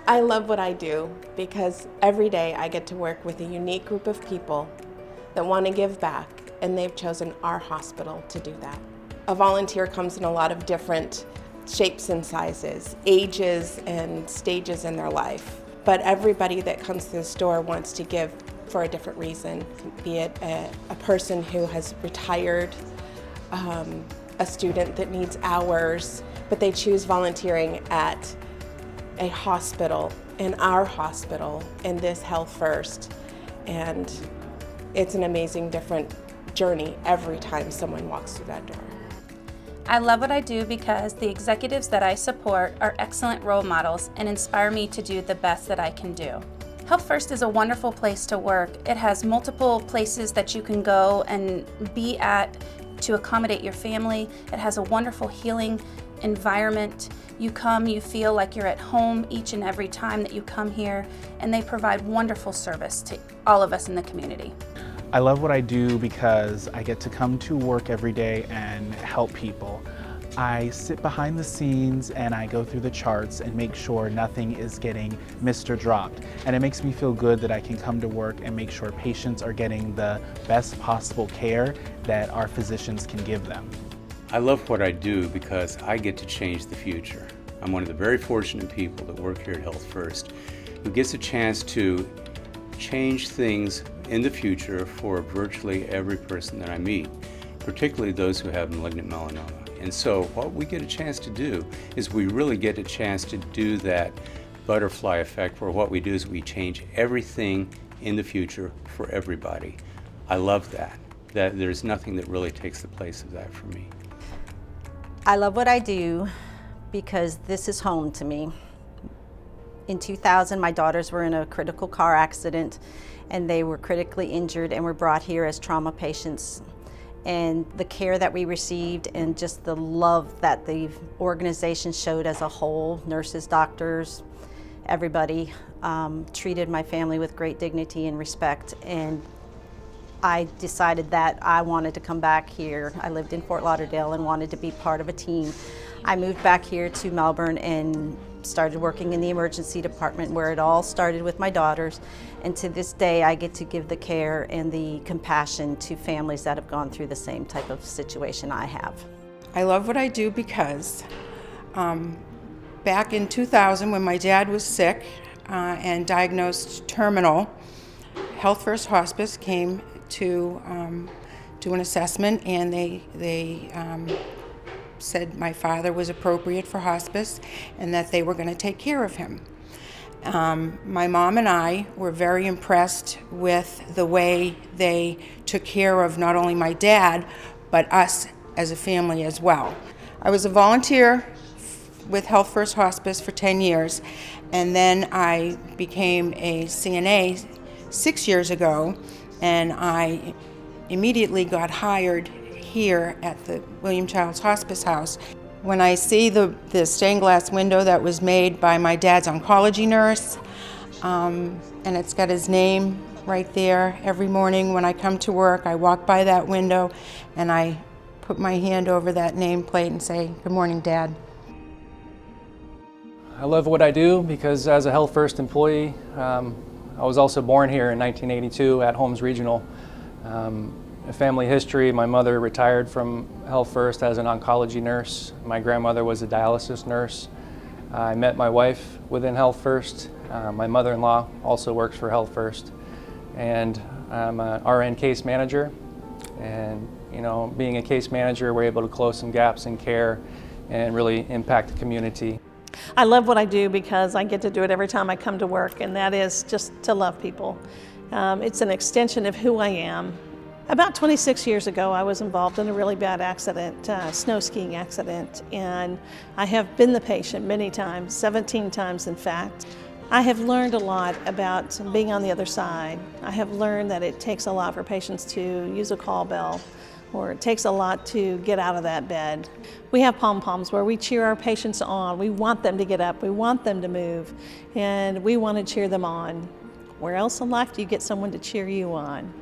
I love what I do because every day I get to work with a unique group of people that want to give back, and they've chosen our hospital to do that. A volunteer comes in a lot of different shapes and sizes, ages and stages in their life. But everybody that comes to this door wants to give for a different reason, be it a person who has retired, a student that needs hours, but they choose volunteering at a hospital, in our hospital, in this Health First. And it's an amazing, different journey every time someone walks through that door. I love what I do because the executives that I support are excellent role models and inspire me to do the best that I can do. Health First is a wonderful place to work. It has multiple places that you can go and be at to accommodate your family. It has a wonderful healing environment. You come, you feel like you're at home each and every time that you come here, and they provide wonderful service to all of us in the community. I love what I do because I get to come to work every day and help people. I sit behind the scenes and I go through the charts and make sure nothing is getting missed or dropped. And it makes me feel good that I can come to work and make sure patients are getting the best possible care that our physicians can give them. I love what I do because I get to change the future. I'm one of the very fortunate people that work here at Health First who gets a chance to change things in the future for virtually every person that I meet, particularly those who have malignant melanoma. And so what we get a chance to do is we really get a chance to do that butterfly effect, where what we do is we change everything in the future for everybody. I love that. There's nothing that really takes the place of that for me. I love what I do because this is home to me. In 2000, my daughters were in a critical car accident and they were critically injured and were brought here as trauma patients. And the care that we received and just the love that the organization showed as a whole, nurses, doctors, everybody, treated my family with great dignity and respect. And I decided that I wanted to come back here. I lived in Fort Lauderdale and wanted to be part of a team. I moved back here to Melbourne and started working in the emergency department, where it all started with my daughters. And to this day, I get to give the care and the compassion to families that have gone through the same type of situation I have. I love what I do because back in 2000, when my dad was sick and diagnosed terminal, Health First Hospice came to do an assessment, and they said my father was appropriate for hospice and that they were going to take care of him. My mom and I were very impressed with the way they took care of not only my dad, but us as a family as well. I was a volunteer with Health First Hospice for 10 years, and then I became a CNA 6 years ago, and I immediately got hired here at the William Child's Hospice House. When I see the stained glass window that was made by my dad's oncology nurse, and it's got his name right there, every morning when I come to work, I walk by that window and I put my hand over that nameplate and say, "Good morning, Dad." I love what I do because as a Health First employee, I was also born here in 1982 at Holmes Regional. A family history: my mother retired from Health First as an oncology nurse. My grandmother was a dialysis nurse. I met my wife within Health First. My mother-in-law also works for Health First. And I'm an RN case manager. And being a case manager, we're able to close some gaps in care and really impact the community. I love what I do because I get to do it every time I come to work, and that is just to love people. It's an extension of who I am. About 26 years ago, I was involved in a really bad accident, snow skiing accident, and I have been the patient many times, 17 times in fact. I have learned a lot about being on the other side. I have learned that it takes a lot for patients to use a call bell, or it takes a lot to get out of that bed. We have pom-poms where we cheer our patients on. We want them to get up, we want them to move, and we want to cheer them on. Where else in life do you get someone to cheer you on?